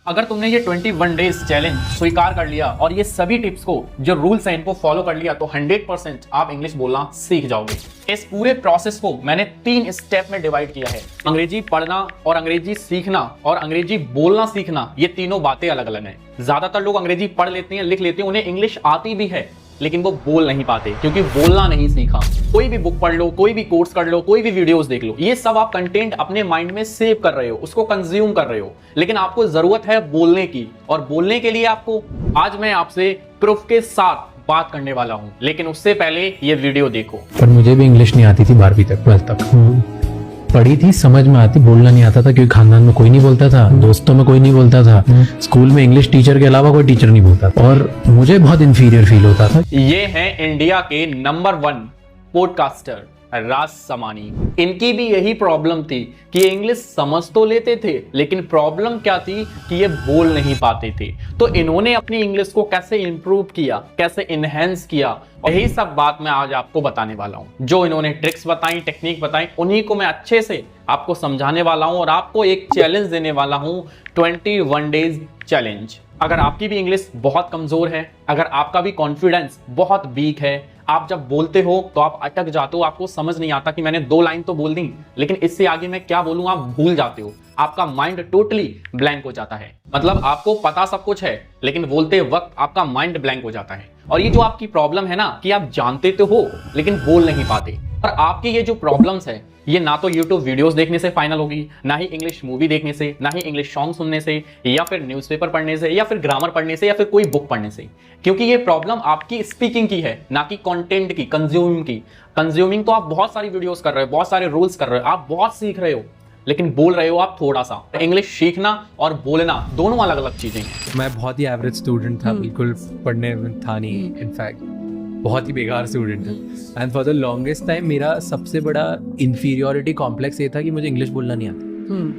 अगर तुमने ये 21 डेज चैलेंज स्वीकार कर लिया और ये सभी टिप्स को जो रूल्स हैं इनको फॉलो कर लिया तो 100% आप इंग्लिश बोलना सीख जाओगे। इस पूरे प्रोसेस को मैंने 3 स्टेप में डिवाइड किया है। अंग्रेजी पढ़ना और अंग्रेजी सीखना और अंग्रेजी बोलना सीखना, ये तीनों बातें अलग अलग हैं। ज्यादातर लोग अंग्रेजी पढ़ लेते हैं, लिख लेते हैं, उन्हें इंग्लिश आती भी है, लेकिन वो बोल नहीं पाते क्योंकि बोलना नहीं सीखा। कोई भी बुक पढ़ लो, कोई भी कोर्स कर लो, कोई भी वीडियोस देख लो, ये सब आप कंटेंट अपने माइंड में सेव कर रहे हो, उसको कंज्यूम कर रहे हो, लेकिन आपको जरूरत है बोलने की। और बोलने के लिए आपको आज मैं आपसे प्रूफ के साथ बात करने वाला हूं, लेकिन उससे पहले ये वीडियो देखो। पर मुझे भी इंग्लिश नहीं आती थी 12वीं तक, 12th तक पढ़ी थी, समझ में आती, बोलना नहीं आता था क्योंकि खानदान में कोई नहीं बोलता था, दोस्तों में कोई नहीं बोलता था, स्कूल में इंग्लिश टीचर के अलावा कोई टीचर नहीं बोलता था और मुझे बहुत इंफीरियर फील होता था। ये है इंडिया के नंबर 1 पॉडकास्टर राज समानी। इनकी भी यही प्रॉब्लम थी कि ये इंग्लिश समझ तो लेते थे, लेकिन प्रॉब्लम क्या थी कि ये बोल नहीं पाते थे। तो इन्होंने अपनी इंग्लिश को कैसे इंप्रूव किया, कैसे इनहेंस किया, यही सब बात मैं आज आपको बताने वाला हूं। जो इन्होंने ट्रिक्स बताई, टेक्निक बताई, उन्हीं को मैं अच्छे से आपको समझाने वाला हूं और आपको एक चैलेंज देने वाला हूं, 21 डेज चैलेंज। अगर आपकी भी इंग्लिश बहुत कमजोर है, अगर आपका भी कॉन्फिडेंस बहुत वीक है, आप जब बोलते हो तो आप अटक जाते हो, आपको समझ नहीं आता कि मैंने 2 लाइन तो बोल दी, लेकिन इससे आगे मैं क्या बोलूं आप भूल जाते हो, आपका माइंड टोटली ब्लैंक हो जाता है। मतलब आपको पता सब कुछ है, लेकिन बोलते वक्त आपका माइंड ब्लैंक हो जाता है। और ये जो आपकी प्रॉब्लम है ना कि आप जानते तो हो लेकिन बोल नहीं पाते, और आपकी ये जो प्रॉब्लम्स है ये ना तो YouTube वीडियोस देखने से फाइनल होगी, ना ही इंग्लिश मूवी देखने से, ना ही इंग्लिश सॉन्ग सुनने से, या फिर न्यूज़पेपर पढ़ने से, या फिर ग्रामर पढ़ने से, या फिर कोई बुक पढ़ने से। क्योंकि ये प्रॉब्लम आपकी स्पीकिंग की है, ना कि कंटेंट की, कंज्यूमिंग की। कंज्यूमिंग तो आप बहुत सारी वीडियोस कर रहे हो, बहुत सारे रूल्स कर रहे हो, आप बहुत सीख रहे हो, लेकिन बोल रहे हो आप थोड़ा सा। इंग्लिश सीखना और बोलना दोनों अलग अलग चीजें हैं। मैं बहुत ही एवरेज स्टूडेंट था, बिल्कुल पढ़ने में था नहीं, इनफैक्ट बहुत ही बेकार स्टूडेंट था। And for the longest time मेरा सबसे बड़ा इंफीरियोरिटी कॉम्प्लेक्स ये था कि मुझे इंग्लिश बोलना नहीं आता,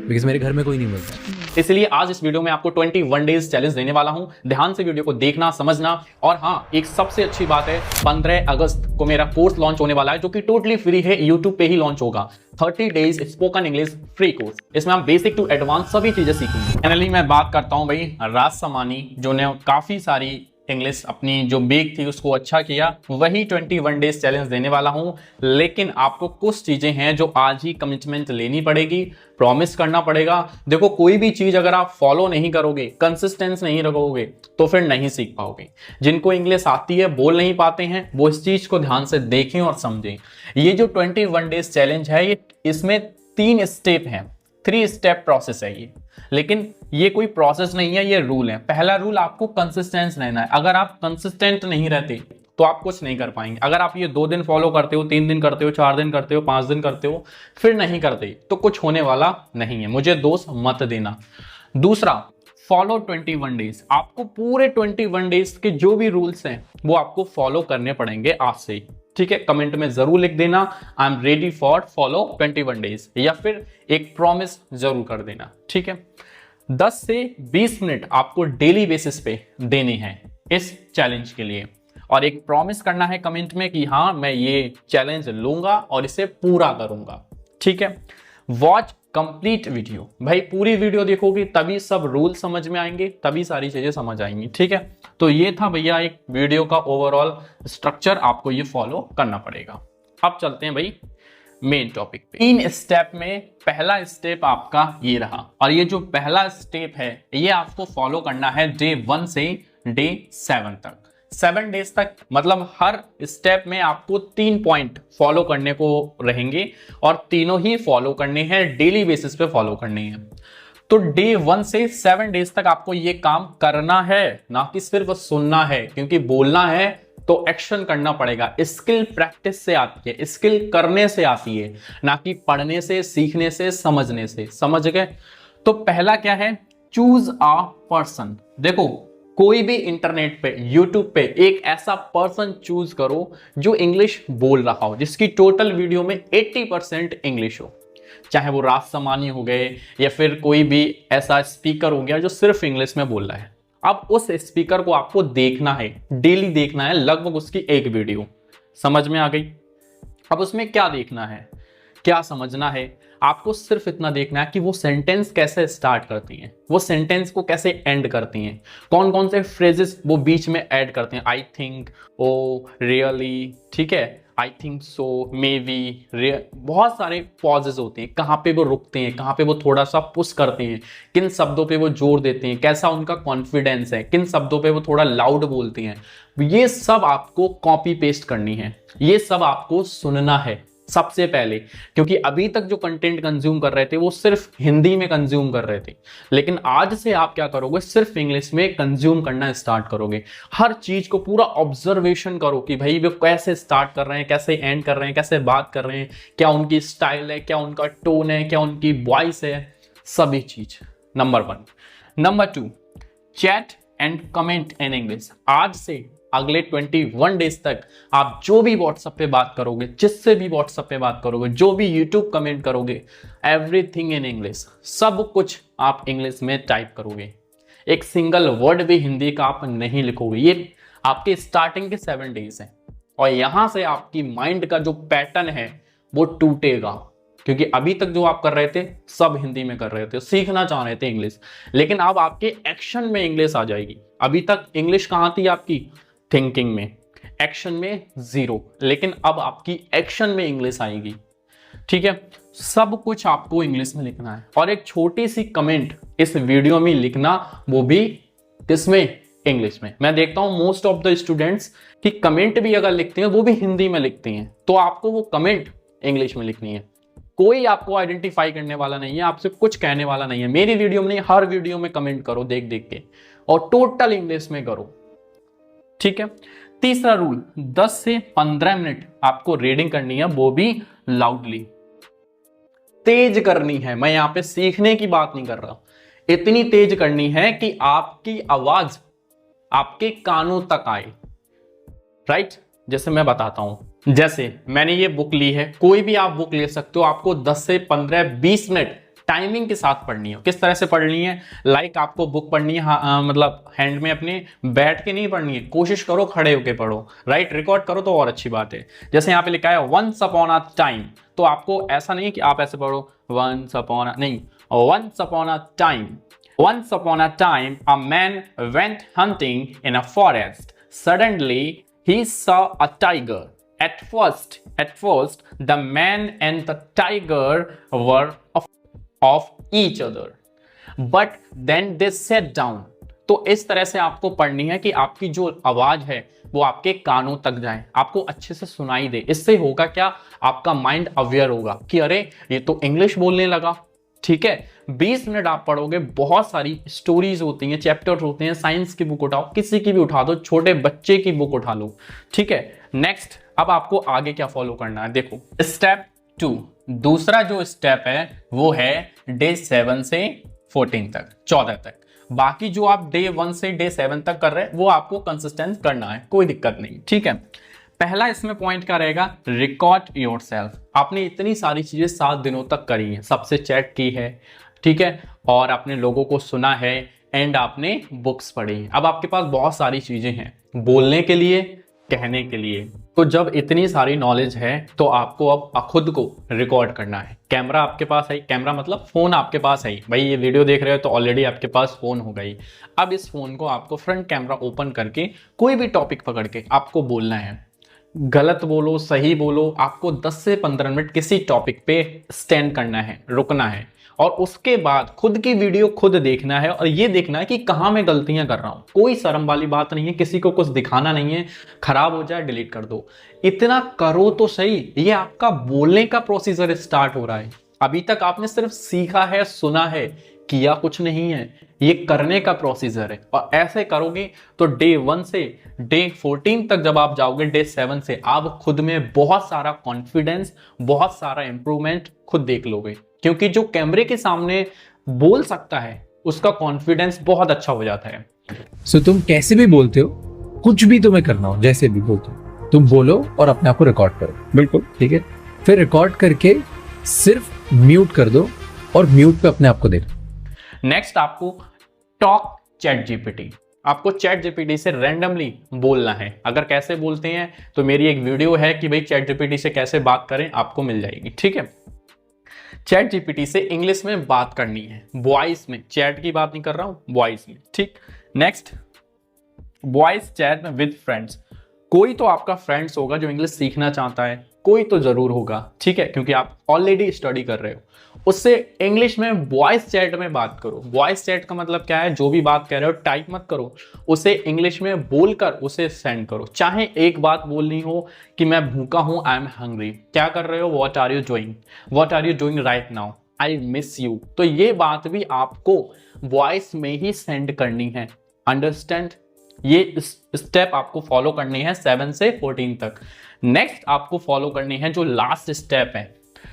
बिकॉज मेरे घर में कोई नहीं बोलता। इसलिए आज इस वीडियो में आपको 21 डेज चैलेंज देने वाला हूं। ध्यान से वीडियो को देखना, समझना। और हाँ, एक सबसे अच्छी बात है, 15 अगस्त को मेरा कोर्स लॉन्च होने वाला है जो कि टोटली फ्री है, यूट्यूब पे ही लॉन्च होगा। 30 days spoken English free course. इसमें हम बेसिक टू एडवांस सभी चीजें सीखेंगे। फाइनली मैं बात करता हूं भाई राज समानी, जो ने काफी सारी इंग्लिश अपनी जो बेक थी उसको अच्छा किया, वही 21 डेज चैलेंज देने वाला हूं। लेकिन आपको कुछ चीजें हैं जो आज ही कमिटमेंट लेनी पड़ेगी, प्रॉमिस करना पड़ेगा। देखो, कोई भी चीज अगर आप फॉलो नहीं करोगे, कंसिस्टेंस नहीं रखोगे, तो फिर नहीं सीख पाओगे। जिनको इंग्लिश आती है, बोल नहीं पाते हैं, वो इस चीज को ध्यान से देखें और समझें। ये जो 21 डेज चैलेंज है, ये इसमें 3 स्टेप हैं, 3 स्टेप प्रोसेस है ये। लेकिन ये कोई प्रोसेस नहीं है, ये रूल है। पहला रूल, आपको कंसिस्टेंस रहना है। अगर आप कंसिस्टेंट नहीं रहते तो आप कुछ नहीं कर पाएंगे। अगर आप ये 2 दिन फॉलो करते हो, 3 दिन करते हो, 4 दिन करते हो, 5 दिन करते हो, फिर नहीं करते, तो कुछ होने वाला नहीं है। मुझे दोस्त मत देना। दूसरा, फॉलो 21 डेज। आपको पूरे 21 डेज के जो भी रूल्स हैं वो आपको फॉलो करने पड़ेंगे आज से। ठीक है, कमेंट में जरूर लिख देना I am ready for follow 21 days, या फिर एक प्रॉमिस जरूर कर देना। ठीक है, 10 से 20 मिनट आपको डेली बेसिस पे देने हैं इस चैलेंज के लिए, और एक प्रॉमिस करना है कमेंट में कि हाँ, मैं ये चैलेंज लूंगा और इसे पूरा करूंगा। ठीक है, वॉच कंप्लीट वीडियो। भाई पूरी वीडियो देखोगे तभी सब रूल समझ में आएंगे, तभी सारी चीजें समझ आएंगी। ठीक है, तो ये था भैया एक वीडियो का ओवरऑल स्ट्रक्चर, आपको ये फॉलो करना पड़ेगा। अब चलते हैं भाई मेन टॉपिक पे। 3 स्टेप में पहला स्टेप आपका ये रहा, और ये जो पहला स्टेप है ये आपको फॉलो करना है डे 1 से डे 7 तक। 7 डेज तक, मतलब हर स्टेप में आपको 3 पॉइंट फॉलो करने को रहेंगे, और तीनों ही फॉलो करने हैं, डेली बेसिस पे फॉलो करने हैं। तो डे 1 से 7 डेज तक आपको ये काम करना है, ना कि सिर्फ सुनना है, क्योंकि बोलना है तो एक्शन करना पड़ेगा। स्किल प्रैक्टिस से आती है, स्किल करने से आती है, ना कि पढ़ने से, सीखने से, समझने से। समझ गए? तो पहला क्या है, चूज अ पर्सन। देखो, कोई भी इंटरनेट पे, यूट्यूब पे एक ऐसा पर्सन चूज करो जो इंग्लिश बोल रहा हो, जिसकी टोटल वीडियो में 80% इंग्लिश हो। चाहे वो राज समानी हो गए, या फिर कोई भी ऐसा स्पीकर हो गया जो सिर्फ इंग्लिश में बोल रहा है। अब उस स्पीकर को आपको देखना है, डेली देखना है, लगभग उसकी एक वीडियो। समझ में आ गई? अब उसमें क्या देखना है, क्या समझना है, आपको सिर्फ इतना देखना है कि वो सेंटेंस कैसे स्टार्ट करती हैं, वो सेंटेंस को कैसे एंड करती हैं, कौन कौन से फ्रेजेस वो बीच में ऐड करते हैं। आई थिंक, ओ, रियली, ठीक है, I think so, may be, बहुत सारे पॉजेज होते हैं, कहाँ पे वो रुकते हैं, कहाँ पे वो थोड़ा सा पुश करते हैं, किन शब्दों पे वो जोर देते हैं, कैसा उनका कॉन्फिडेंस है, किन शब्दों पे वो थोड़ा लाउड बोलते हैं। ये सब आपको कॉपी पेस्ट करनी है, ये सब आपको सुनना है सबसे पहले, क्योंकि अभी तक जो कंटेंट कंज्यूम कर रहे थे वो सिर्फ हिंदी में कंज्यूम कर रहे थे, लेकिन आज से आप क्या करोगे, सिर्फ इंग्लिश में कंज्यूम करना स्टार्ट करोगे। हर चीज को पूरा ऑब्जर्वेशन करो कि भाई वो कैसे स्टार्ट कर रहे हैं, कैसे एंड कर रहे हैं, कैसे बात कर रहे हैं, क्या उनकी स्टाइल है, क्या उनका टोन है, क्या उनकी वॉइस है, सभी चीज। Number 1। Number 2, chat and comment in English. आज से अगले 21 डेज तक आप जो भी व्हाट्सएप पे बात करोगे, जिससे भी व्हाट्सएप पे बात करोगे, जो भी यूट्यूब कमेंट करोगे, एवरीथिंग इन इंग्लिश, सब कुछ आप इंग्लिश में टाइप करोगे। एक सिंगल वर्ड भी हिंदी का आप नहीं लिखोगे। ये आपके स्टार्टिंग के 7 डेज हैं और यहां से आपकी माइंड का जो पैटर्न है वो टूटेगा, क्योंकि अभी तक जो आप कर रहे थे सब हिंदी में कर रहे थे, सीखना चाह रहे थे इंग्लिश, लेकिन अब आपके एक्शन में इंग्लिश आ जाएगी। अभी तक इंग्लिश कहां थी आपकी, थिंकिंग में, एक्शन में 0, लेकिन अब आपकी एक्शन में इंग्लिश आएगी। ठीक है, सब कुछ आपको इंग्लिश में लिखना है और एक छोटी सी कमेंट इस वीडियो में लिखना, वो भी किसमें, इंग्लिश में। मैं देखता हूं मोस्ट ऑफ द स्टूडेंट्स कि कमेंट भी अगर लिखते हैं वो भी हिंदी में लिखते हैं, तो आपको वो कमेंट इंग्लिश में लिखनी है। कोई आपको आइडेंटिफाई करने वाला नहीं है, आपसे कुछ कहने वाला नहीं है। मेरी वीडियो में नहीं, हर वीडियो में कमेंट करो देख देख के, और टोटल इंग्लिश में करो। ठीक है। तीसरा रूल, 10 से 15 मिनट आपको रीडिंग करनी है, वो भी लाउडली, तेज करनी है। मैं यहां पे सीखने की बात नहीं कर रहा, इतनी तेज करनी है कि आपकी आवाज आपके कानों तक आए। राइट, जैसे मैं बताता हूं, जैसे मैंने ये बुक ली है, कोई भी आप बुक ले सकते हो, आपको 10 से 15-20 मिनट टाइमिंग के साथ पढ़नी है। किस तरह से पढ़नी है, लाइक आपको बुक पढ़नी है, मतलब हैंड में अपने बैठ के नहीं पढ़नी है, कोशिश करो खड़े होके पढ़ो। राइट, रिकॉर्ड करो तो और अच्छी बात है। जैसे यहाँ पे लिखा है वंस अपॉन अ टाइम, तो आपको ऐसा नहीं कि आप ऐसे पढ़ो वंस अपॉन अ, नहीं, once upon a time, once upon a time a man went hunting in a forest, suddenly he saw a tiger. At first, the man and the tiger were of each other, but then they sat down. तो इस तरह से आपको पढ़नी है कि आपकी जो आवाज है वो आपके कानों तक जाए, आपको अच्छे से सुनाई दे। इससे होगा क्या, आपका माइंड अवेयर होगा कि अरे ये तो इंग्लिश बोलने लगा। ठीक है, 20 मिनट आप पढ़ोगे। बहुत सारी स्टोरीज होती हैं, चैप्टर्स होते हैं, साइंस की बुक उठाओ, किसी की भी उठा दो, छोटे बच्चे की बुक उठा लो। ठीक है, नेक्स्ट, अब आपको आगे क्या फॉलो करना है, देखो स्टेप 2। दूसरा जो स्टेप है वो है डे 7 से 14 तक, 14 तक। बाकी जो आप डे 1 से डे 7 तक कर रहे हैं वो आपको कंसिस्टेंट करना है, कोई दिक्कत नहीं। ठीक है, पहला इसमें पॉइंट क्या रहेगा, रिकॉर्ड योरसेल्फ। आपने इतनी सारी चीजें 7 दिनों तक करी है, सबसे चैट की है, ठीक है, और आपने लोगों को सुना है, एंड आपने बुक्स पढ़ी है। अब आपके पास बहुत सारी चीजें हैं बोलने के लिए, कहने के लिए। तो जब इतनी सारी नॉलेज है तो आपको अब खुद को रिकॉर्ड करना है। कैमरा आपके पास है, कैमरा मतलब फोन आपके पास है भाई, ये वीडियो देख रहे हो तो ऑलरेडी आपके पास फोन हो गई। अब इस फोन को आपको फ्रंट कैमरा ओपन करके कोई भी टॉपिक पकड़ के आपको बोलना है। गलत बोलो, सही बोलो, आपको 10 से 15 मिनट किसी टॉपिक पे स्टैंड करना है, रुकना है, और उसके बाद खुद की वीडियो खुद देखना है और ये देखना है कि कहाँ मैं गलतियां कर रहा हूं। कोई शर्म वाली बात नहीं है, किसी को कुछ दिखाना नहीं है, खराब हो जाए डिलीट कर दो। इतना करो तो सही, ये आपका बोलने का प्रोसीजर स्टार्ट हो रहा है। अभी तक आपने सिर्फ सीखा है, सुना है, किया कुछ नहीं है, ये करने का प्रोसीजर है। और ऐसे करोगे तो डे 1 से डे 14 तक जब आप जाओगे, डे 7 से आप खुद में बहुत सारा कॉन्फिडेंस, बहुत सारा इंप्रूवमेंट खुद देख लोगे। क्योंकि जो कैमरे के सामने बोल सकता है उसका कॉन्फिडेंस बहुत अच्छा हो जाता है। सो तुम कैसे भी बोलते हो, कुछ भी तुम्हें करना हो, जैसे भी बोलते हो, तुम बोलो और अपने आप को रिकॉर्ड करो। बिल्कुल ठीक है, फिर रिकॉर्ड करके सिर्फ म्यूट कर दो और म्यूट पे अपने आप को देखो। नेक्स्ट, आपको टॉक चैट जीपीटी। आपको चैट जीपीटी से रैंडमली बोलना है। अगर कैसे बोलते हैं तो मेरी एक वीडियो है कि भाई चैट जीपीटी से कैसे बात करें, आपको मिल जाएगी। ठीक है, चैट जीपीटी से इंग्लिश में बात करनी है, वॉइस में, चैट की बात नहीं कर रहा हूं, वॉइस में। ठीक, नेक्स्ट, वॉइस चैट में विद फ्रेंड्स। कोई तो आपका फ्रेंड्स होगा जो इंग्लिश सीखना चाहता है, कोई तो जरूर होगा, ठीक है, क्योंकि आप ऑलरेडी स्टडी कर रहे हो। उससे इंग्लिश में वॉइस चैट में बात करो। वॉइस चैट का मतलब क्या है, जो भी बात कह रहे हो टाइप मत करो, उसे इंग्लिश में बोलकर उसे सेंड करो। चाहे एक बात बोलनी हो कि मैं भूखा हूं, आई एम हंग्री, क्या कर रहे हो, what are you doing, what are you doing right now, I miss you. तो ये बात भी आपको वॉइस में ही सेंड करनी है, अंडरस्टैंड। ये स्टेप आपको फॉलो करनी है 7 से 14 तक। नेक्स्ट आपको फॉलो करनी है जो लास्ट स्टेप है,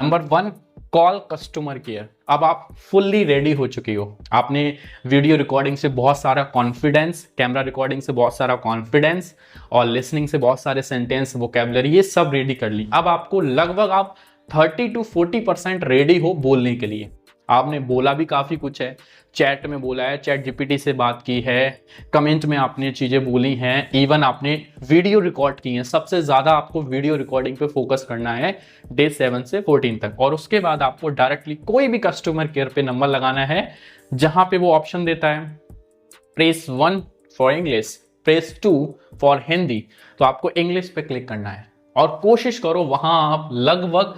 नंबर 1, कॉल कस्टमर केयर। अब आप फुल्ली रेडी हो चुकी हो, आपने वीडियो रिकॉर्डिंग से बहुत सारा कॉन्फिडेंस, कैमरा रिकॉर्डिंग से बहुत सारा कॉन्फिडेंस और लिसनिंग से बहुत सारे सेंटेंस, वोकैबुलरी, ये सब रेडी कर ली। अब आपको लगभग आप 30 to 40% रेडी हो बोलने के लिए। आपने बोला भी काफ़ी कुछ है, चैट में बोला है, चैट जीपीटी से बात की है, कमेंट में आपने चीज़ें बोली हैं, इवन आपने वीडियो रिकॉर्ड की हैं। सबसे ज़्यादा आपको वीडियो रिकॉर्डिंग पे फोकस करना है डे 7 से 14 तक। और उसके बाद आपको डायरेक्टली कोई भी कस्टमर केयर पे नंबर लगाना है, जहाँ पे वो ऑप्शन देता है press 1 for English, press 2 for Hindi. तो आपको इंग्लिश पे क्लिक करना है और कोशिश करो वहाँ आप लगभग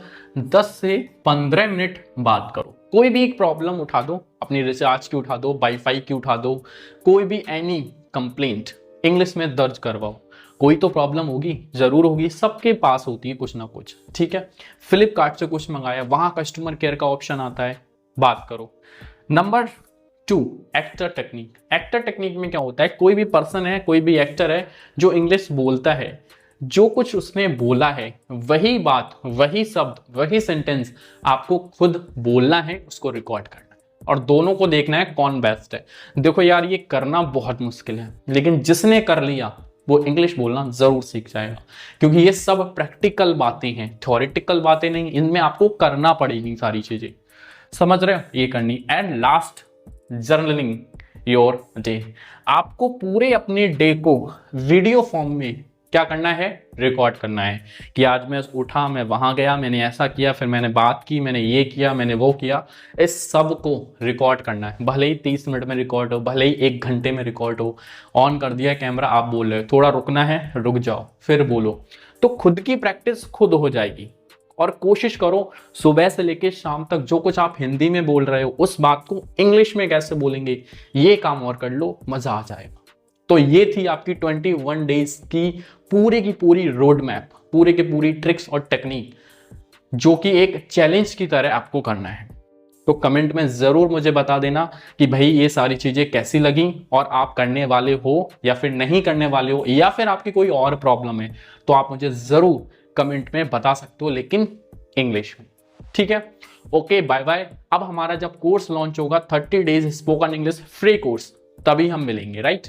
10 से 15 मिनट बात करो। कोई भी एक प्रॉब्लम उठा दो, अपनी रिचार्ज की उठा दो, वाईफाई की उठा दो, कोई भी एनी कंप्लेंट इंग्लिश में दर्ज करवाओ। कोई तो प्रॉब्लम होगी, जरूर होगी, सबके पास होती है कुछ ना कुछ, ठीक है। फ्लिपकार्ट से कुछ मंगाया, वहां कस्टमर केयर का ऑप्शन आता है, बात करो। Number 2, actor technique. Actor technique में क्या होता है, कोई भी पर्सन है, कोई भी एक्टर है जो इंग्लिश बोलता है, जो कुछ उसने बोला है वही बात, वही शब्द, वही सेंटेंस आपको खुद बोलना है, उसको रिकॉर्ड करना है और दोनों को देखना है कौन बेस्ट है। देखो यार, ये करना बहुत मुश्किल है, लेकिन जिसने कर लिया वो इंग्लिश बोलना जरूर सीख जाएगा, क्योंकि ये सब प्रैक्टिकल बातें हैं, थ्योरेटिकल बातें नहीं, इनमें आपको करना पड़ेगी सारी चीजें, समझ रहे हो, ये करनी। And last, journaling your day. आपको पूरे अपने डे को वीडियो फॉर्म में क्या करना है, रिकॉर्ड करना है कि आज मैं उठा, मैं वहां गया, मैंने ऐसा किया, फिर मैंने बात की, मैंने ये किया, मैंने वो किया। इस सब को रिकॉर्ड करना है, भले ही 30 मिनट में रिकॉर्ड हो, भले ही 1 घंटे में रिकॉर्ड हो। ऑन कर दिया कैमरा, आप बोल रहे हो, थोड़ा रुकना है, रुक जाओ, फिर बोलो। तो खुद की प्रैक्टिस खुद हो जाएगी। और कोशिश करो सुबह से लेकर शाम तक जो कुछ आप हिंदी में बोल रहे हो उस बात को इंग्लिश में कैसे बोलेंगे, ये काम और कर लो, मजा आ जाएगा। तो ये थी आपकी 21 डेज की पूरी रोड मैप, पूरे की पूरी ट्रिक्स और टेक्निक, जो कि एक चैलेंज की तरह आपको करना है। तो कमेंट में जरूर मुझे बता देना कि भाई ये सारी चीजें कैसी लगी और आप करने वाले हो या फिर नहीं करने वाले हो, या फिर आपकी कोई और प्रॉब्लम है तो आप मुझे जरूर कमेंट में बता सकते हो, लेकिन इंग्लिश में, ठीक है। Okay, bye bye. अब हमारा जब कोर्स लॉन्च होगा 30 days spoken English free course, तभी हम मिलेंगे, राइट।